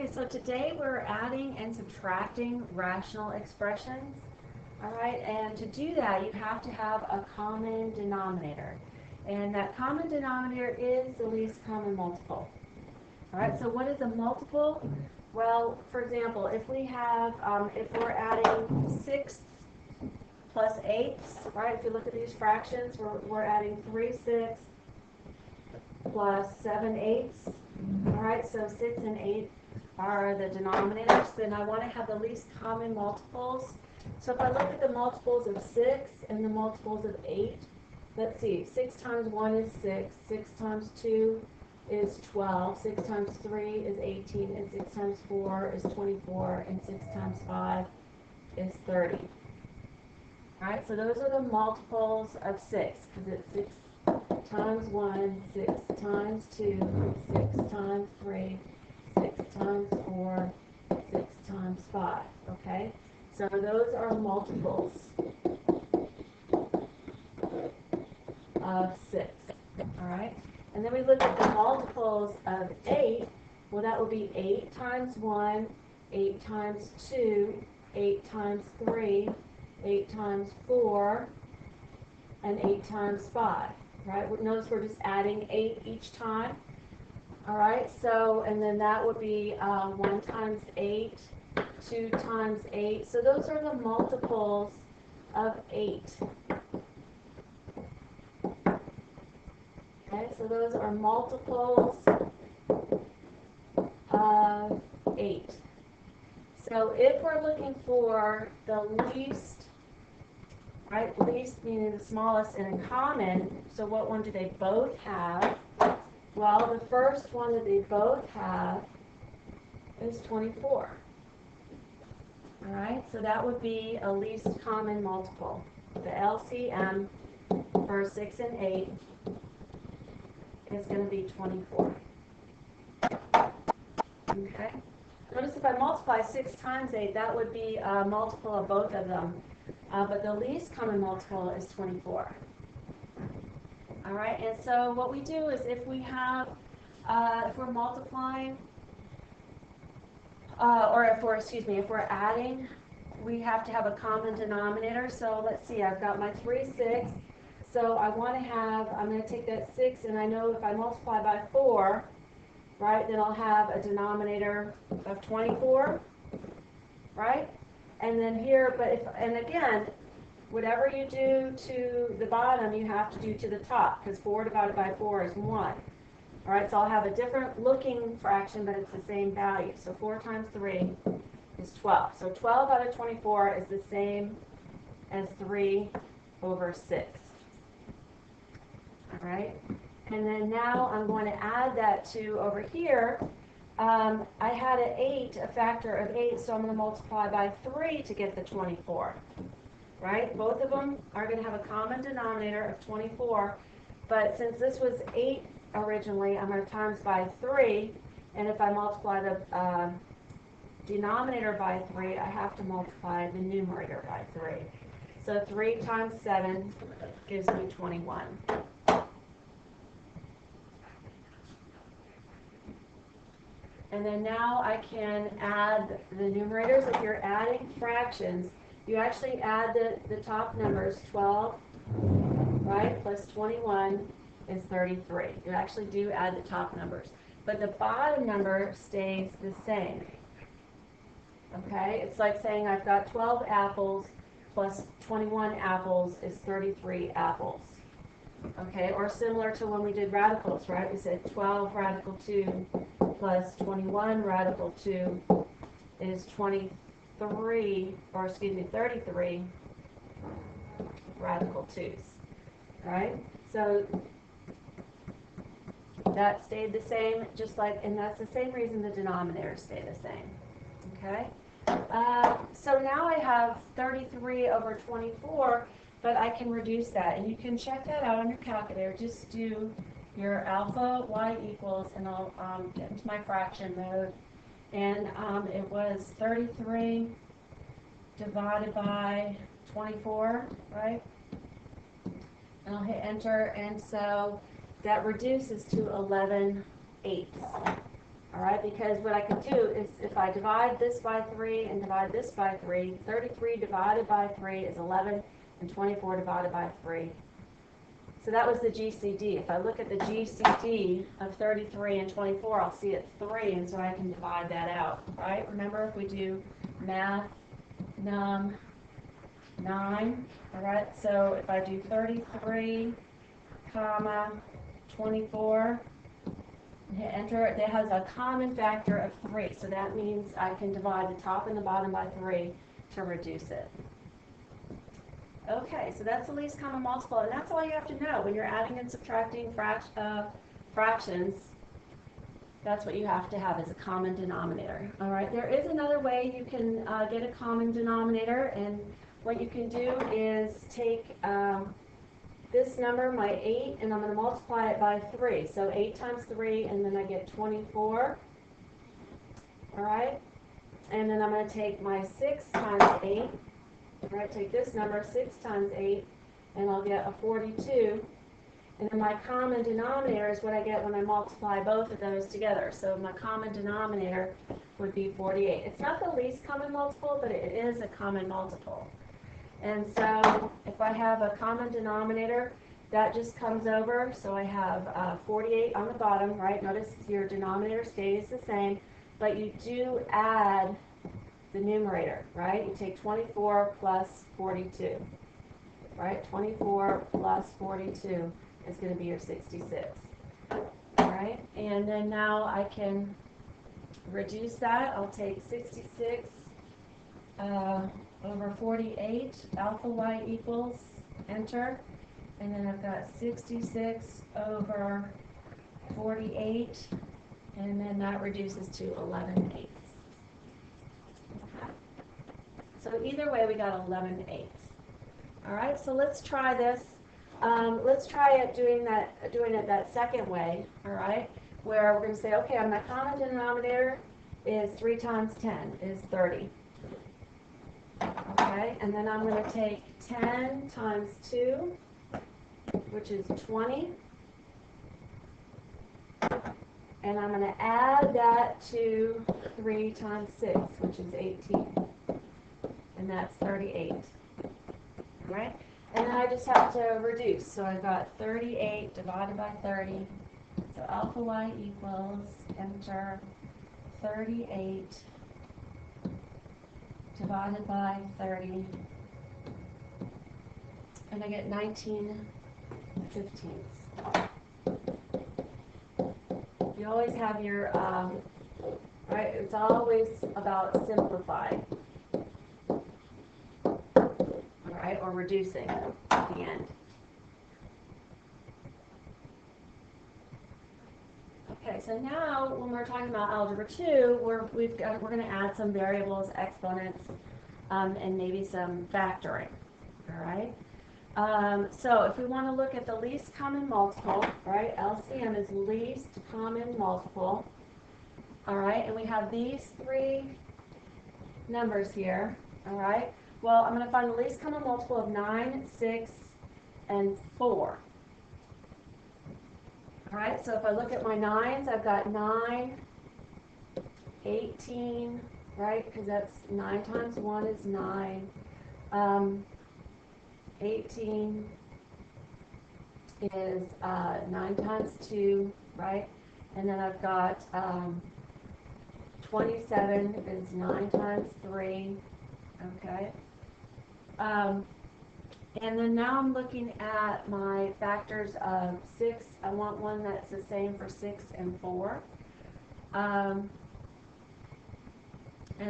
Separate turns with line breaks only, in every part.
Okay, so today we're adding and subtracting rational expressions. All right, and to do that, you have to have a common denominator. And that common denominator is the least common multiple. All right, so what is a multiple? Well, for example, if we have, if we're adding 6 plus 8s, right? If you look at these fractions, we're adding 3 6 plus 7 8s. All right, so 6 and 8 are the denominators. Then I want to have the least common multiples. So if I look at the multiples of 6 and the multiples of 8, let's see, 6 times 1 is 6, 6 times 2 is 12, 6 times 3 is 18, and 6 times 4 is 24, and 6 times 5 is 30. All right, so those are the multiples of 6, because it's 6 times 1, 6 times 2, 6 times 3, 6 times 4, 6 times 5, okay? So those are multiples of 6, all right? And then we look at the multiples of 8. Well, that would be 8 times 1, 8 times 2, 8 times 3, 8 times 4, and 8 times 5, right? Notice we're just adding 8 each time. All right, so, and then that would be 1 times 8, 2 times 8. So those are the multiples of 8. Okay, so those are multiples of 8. So if we're looking for the least, right, least meaning the smallest and in common, so what one do they both have? Well, the first one that they both have is 24. All right, so that would be a least common multiple. The LCM for 6 and 8 is going to be 24. Okay. Notice if I multiply 6 times 8, that would be a multiple of both of them. But the least common multiple is 24. All right, and so what we do is if we have, if we're multiplying, if we're adding, we have to have a common denominator. So let's see, I've got my 3 6. So I want to have, I'm going to take that 6, and I know if I multiply by 4, right, then I'll have a denominator of 24, right? And then here, but if, and again, whatever you do to the bottom, you have to do to the top, because 4 divided by 4 is 1. All right, so I'll have a different looking fraction, but it's the same value. So 4 times 3 is 12. So 12 out of 24 is the same as 3 over 6. All right, and then now I'm going to add that to over here. I had an 8, a factor of 8, so I'm going to multiply by 3 to get the 24. Right? Both of them are going to have a common denominator of 24, but since this was 8 originally, I'm going to times by 3, and if I multiply the denominator by 3, I have to multiply the numerator by 3. So 3 times 7 gives me 21. And then now I can add the numerators. If you're adding fractions, you actually add the top numbers, 12, right, plus 21 is 33. You actually do add the top numbers. But the bottom number stays the same. Okay, it's like saying I've got 12 apples plus 21 apples is 33 apples. Okay, or similar to when we did radicals, right? We said 12 radical 2 plus 21 radical 2 is 33 radical 2's, right? So that stayed the same, just like, and that's the same reason the denominators stay the same, okay? So now I have 33 over 24, but I can reduce that, and you can check that out on your calculator. Just do your alpha y equals, and I'll get into my fraction mode, and it was 33 divided by 24, right? And I'll hit enter, and so that reduces to 11/8. All right, because what I could do is if I divide this by 3 and divide this by 3, 33 divided by 3 is 11, and 24 divided by 3. So that was the GCD. If I look at the GCD of 33 and 24, I'll see it's 3, and so I can divide that out, right? Remember, if we do math, num, 9, all right? So if I do 33, comma, 24, hit enter, it has a common factor of 3. So that means I can divide the top and the bottom by 3 to reduce it. Okay, so that's the least common multiple, and that's all you have to know when you're adding and subtracting fractions. That's what you have to have as a common denominator. All right, there is another way you can get a common denominator, and what you can do is take this number, my 8, and I'm going to multiply it by 3. So 8 times 3, and then I get 24. All right, and then I'm going to take my 6 times 8. All right, take this number, 6 times 8, and I'll get a 42. And then my common denominator is what I get when I multiply both of those together. So my common denominator would be 48. It's not the least common multiple, but it is a common multiple. And so if I have a common denominator, that just comes over. So I have 48 on the bottom, right? Notice your denominator stays the same, but you do add the numerator, right? You take 24 plus 42, right? 24 plus 42 is going to be your 66, all right? And then now I can reduce that. I'll take 66 over 48, alpha y equals, enter, and then I've got 66 over 48, and then that reduces to 11/8. So either way, we got 11/8. All right, so let's try this. Let's try it doing it that second way. All right, where we're going to say, okay, my common denominator is 3 times 10 is 30. Okay, and then I'm going to take 10 times 2, which is 20, and I'm going to add that to 3 times 6, which is 18. And that's 38, right? And then I just have to reduce. So I've got 38 divided by 30. So alpha y equals, enter, 38 divided by 30. And I get 19/15. You always have your, right, it's always about simplifying. Right, or reducing at the end. Okay, so now when we're talking about algebra 2, we're going to add some variables, exponents, and maybe some factoring. All right. So if we want to look at the least common multiple, right? LCM is least common multiple. All right, and we have these 3 numbers here. All right. Well, I'm going to find the least common multiple of 9, 6, and 4. All right, so if I look at my 9s, I've got 9, 18, right, because that's 9 times 1 is 9. 18 is 9 times 2, right? And then I've got 27 is 9 times 3, okay? And then now I'm looking at my factors of 6. I want one that's the same for 6 and 4. And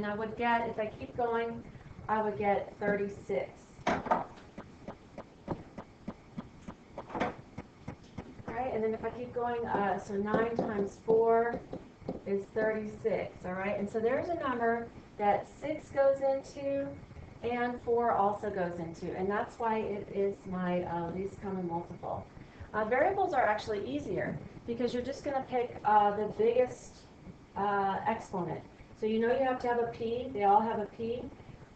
I would get, if I keep going, I would get 36. Alright, and then if I keep going, so 9 times 4 is 36, alright? And so there's a number that 6 goes into and 4 also goes into, and that's why it is my least common multiple. Variables are actually easier because you're just going to pick the biggest exponent. So you know you have to have a p, they all have a p,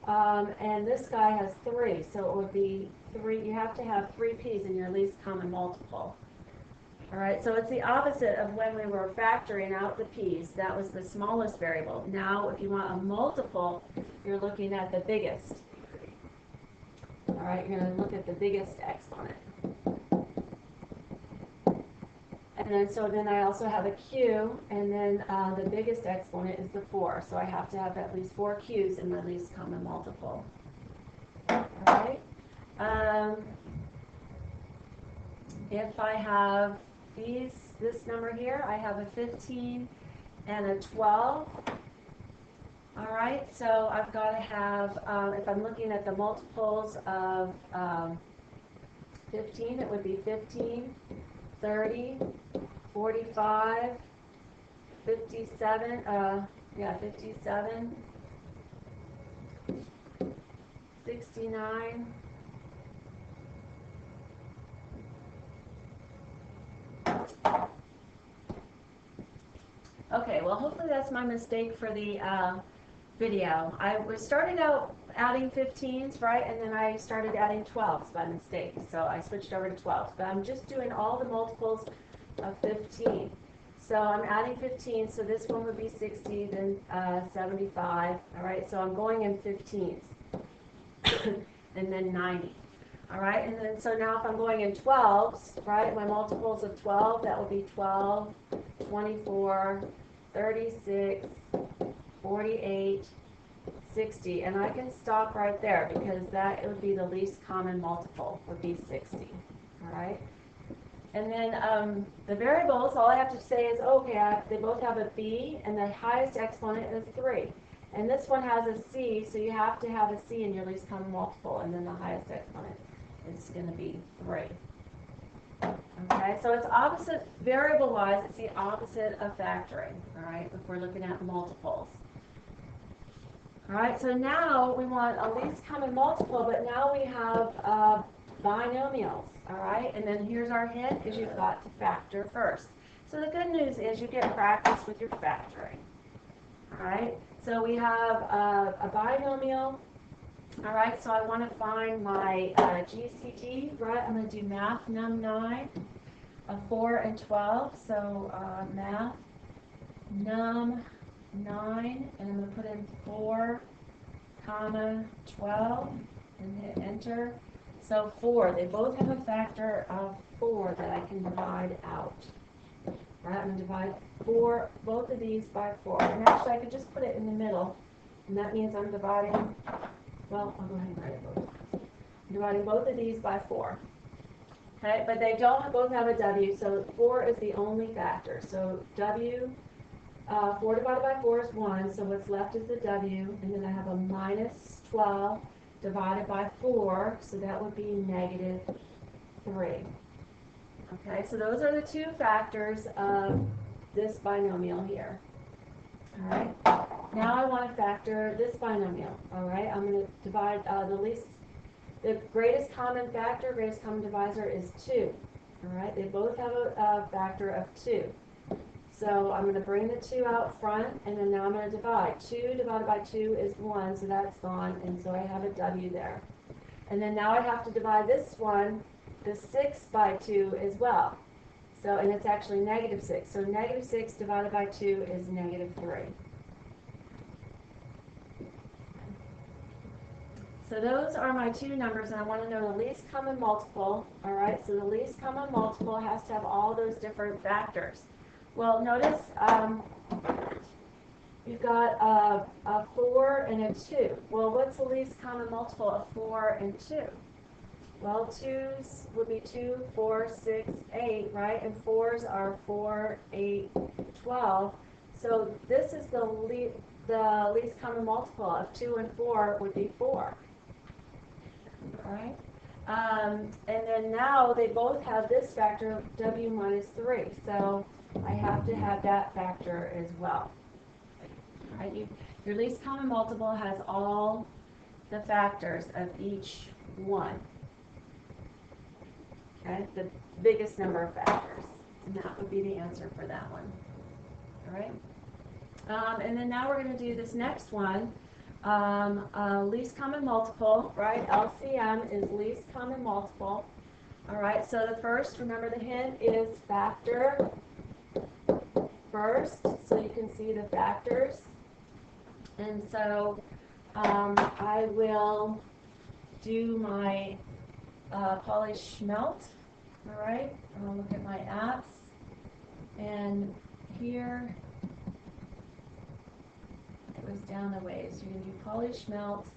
and this guy has 3, so it would be 3, you have to have 3 p's in your least common multiple. All right, so it's the opposite of when we were factoring out the p's. That was the smallest variable. Now, if you want a multiple, you're looking at the biggest. All right, you're going to look at the biggest exponent. And then, so then I also have a q, and then the biggest exponent is the 4. So I have to have at least 4 q's in my least common multiple. All right. If I have this number here, I have a 15 and a 12. All right, so I've got to have, if I'm looking at the multiples of 15, it would be 15, 30, 45, 57, 57, 69, okay, well, hopefully that's my mistake for the video. I started out adding 15s, right, and then I started adding 12s by mistake, so I switched over to 12s, but I'm just doing all the multiples of 15. So I'm adding 15, so this one would be 60, then 75, all right, so I'm going in 15s, and then 90. All right, and then so now if I'm going in 12s, right, my multiples of 12, that will be 12, 24, 36, 48, 60, and I can stop right there because that would be the least common multiple, would be 60, all right? And then the variables, all I have to say is, okay, they both have a b, and the highest exponent is 3. And this one has a c, so you have to have a c in your least common multiple, and then the highest exponent is going to be 3. Okay, so it's opposite, variable-wise, it's the opposite of factoring, all right, if we're looking at multiples. All right, so now we want a least common multiple, but now we have binomials, all right? And then here's our hint, is you've got to factor first. So the good news is you get practice with your factoring, all right? So we have a binomial, all right? So I want to find my GCD, right? I'm going to do math num 9 of 4 and 12. So math num 9, and I'm going to put in 4, comma 12, and hit enter. So 4, they both have a factor of 4 that I can divide out. Right, I'm going to divide both of these by 4. And actually I could just put it in the middle, and that means I'm dividing, well, I'll go ahead and write it both. I'm dividing both of these by 4. Okay, but they don't both have a w, so 4 is the only factor. So w, 4 divided by 4 is 1, so what's left is the w, and then I have a minus 12 divided by 4, so that would be negative 3. Okay, so those are the two factors of this binomial here. All right, now I want to factor this binomial. All right, I'm going to divide the greatest common factor, greatest common divisor is 2. All right, they both have a factor of 2. So I'm going to bring the 2 out front, and then now I'm going to divide. 2 divided by 2 is 1, so that's gone, and so I have a w there. And then now I have to divide this one, the 6 by 2 as well. So, and it's actually negative 6. So negative 6 divided by 2 is negative 3. So those are my two numbers, and I want to know the least common multiple. All right, so the least common multiple has to have all those different factors. Well, notice you've got a 4 and a 2. Well, what's the least common multiple of 4 and 2? Well, 2's would be 2, 4, 6, 8, right? And 4's are 4, 8, 12. So this is the least common multiple of 2 and 4 would be 4. All right? And then now they both have this factor of w minus 3. So I have to have that factor as well. All right? Your least common multiple has all the factors of each one. Okay? The biggest number of factors. And that would be the answer for that one. All right? And then now we're going to do this next one. Least common multiple, right? LCM is least common multiple. All right, so the first, remember the hint is factor first, so you can see the factors. And so I will do my polish melt. All right, I'll look at my apps, and here it goes down the way. So you're going to do polish melt.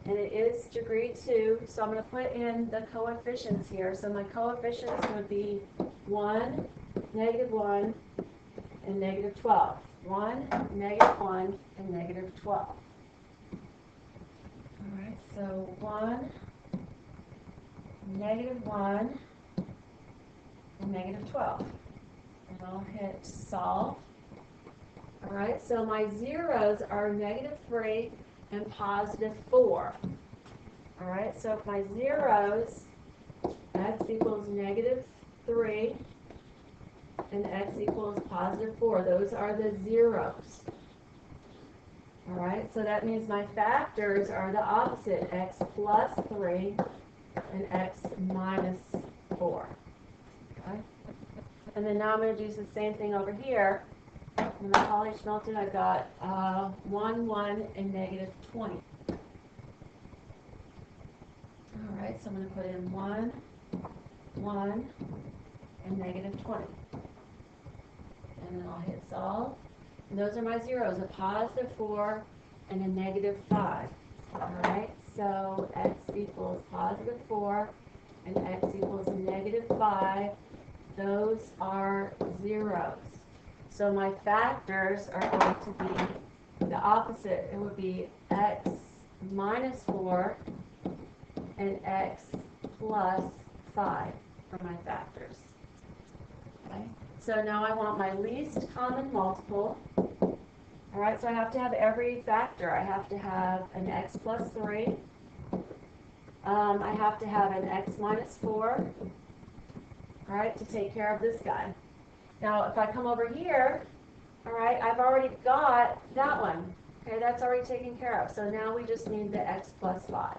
And it is degree 2, so I'm going to put in the coefficients here. So my coefficients would be 1, -1, and -12. 1, -1, and -12. All right, so 1, -1, and -12. And I'll hit solve. All right, so my zeros are -3 and +4. All right, so if my zeros, x equals -3 and x equals +4, those are the zeros. All right, so that means my factors are the opposite, x plus 3 and x minus 4. Okay? And then now I'm going to do the same thing over here. When the polish melted, I got 1, 1, and -20. All right, so I'm going to put in 1, 1, and -20. And then I'll hit solve. And those are my zeros, a +4 and a -5. All right, so x equals +4 and x equals -5. Those are zeros. So my factors are going to be the opposite. It would be x minus 4 and x plus 5 for my factors. Okay. So now I want my least common multiple. All right, so I have to have every factor. I have to have an x plus 3. I have to have an x minus 4. All right, to take care of this guy. Now, if I come over here, all right, I've already got that one. Okay, that's already taken care of. So now we just need the x plus 5.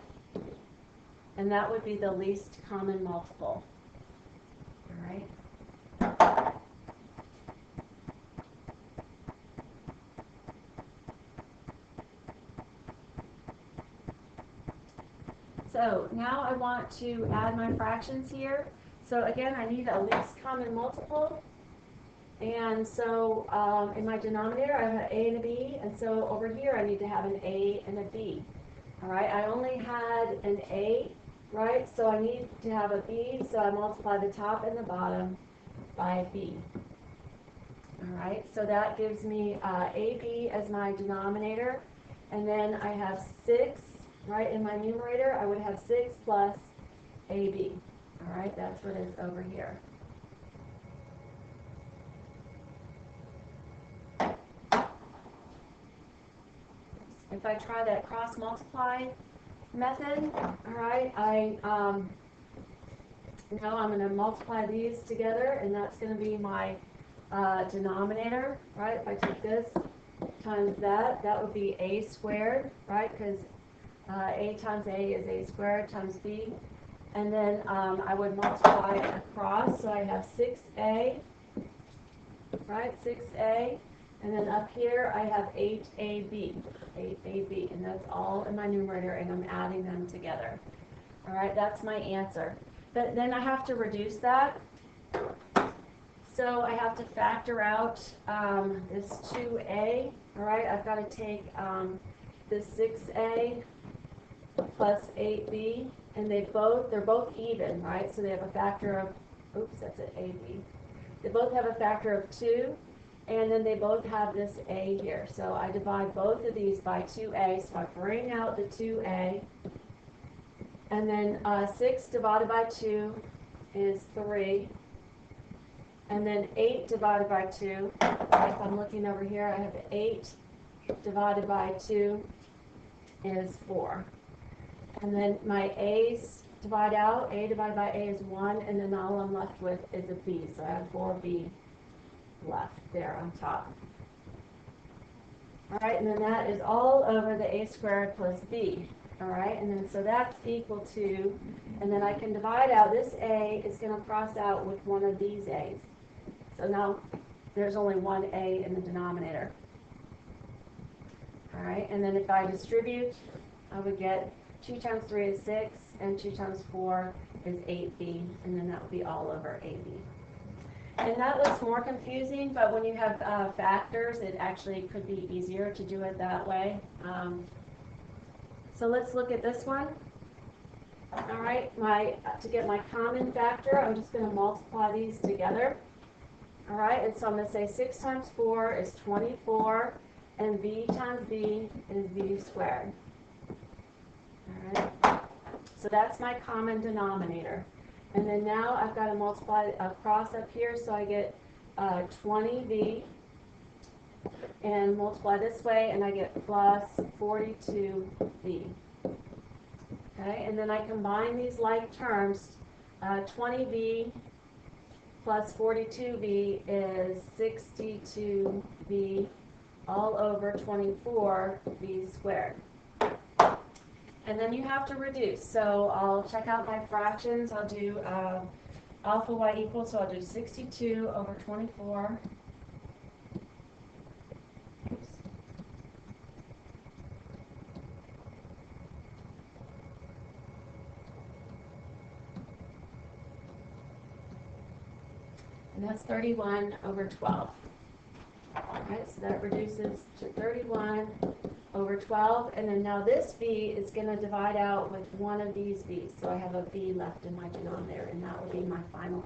And that would be the least common multiple. All right. So now I want to add my fractions here. So again, I need a least common multiple. And so in my denominator, I have an a and a b. And so over here, I need to have an a and a b. All right, I only had an a, right? So I need to have a b. So I multiply the top and the bottom by b. All right, so that gives me ab as my denominator. And then I have 6, right? In my numerator, I would have 6 plus ab. All right, that's what is over here. If I try that cross multiply method, all right, I'm going to multiply these together, and that's going to be my denominator, right? If I take this times that, that would be a squared, right? Because a times a is a squared times b. And then I would multiply across, so I have 6a, right? 6a. And then up here, I have 8ab, 8ab, and that's all in my numerator, and I'm adding them together. All right, that's my answer. But then I have to reduce that. So I have to factor out this 2a, all right? I've got to take this 6a plus 8b, and they're both even, right? So they have a factor of, oops, that's an ab. They both have a factor of 2. And then they both have this a here. So I divide both of these by 2a. So I bring out the 2a. And then 6 divided by 2 is 3. And then 8 divided by 2. If I'm looking over here, I have 8 divided by 2 is 4. And then my a's divide out. A divided by a is 1, and then all I'm left with is a b. So I have 4b left there on top. All right, and then that is all over the a squared plus b. All right, and then so that's equal to, and then I can divide out, this a is going to cross out with one of these a's. So now there's only one a in the denominator. All right, and then if I distribute, I would get 2 times 3 is 6, and 2 times 4 is 8b, and then that would be all over ab. And that looks more confusing, but when you have factors, it actually could be easier to do it that way. So let's look at this one. All right, to get my common factor, I'm just going to multiply these together. All right, and so I'm going to say 6 times 4 is 24, and b times b is b squared. All right, so that's my common denominator. And then now I've got to multiply across up here, so I get 20b, and multiply this way, and I get plus 42b. Okay, and then I combine these like terms. 20b plus 42b is 62b all over 24b squared. And then you have to reduce. So I'll check out my fractions. I'll do alpha y equals, so I'll do 62 over 24. Oops. And that's 31 over 12. All right, so that reduces to 31 over 12, and then now this b is going to divide out with one of these b's, so I have a b left in my denominator, and that will be my final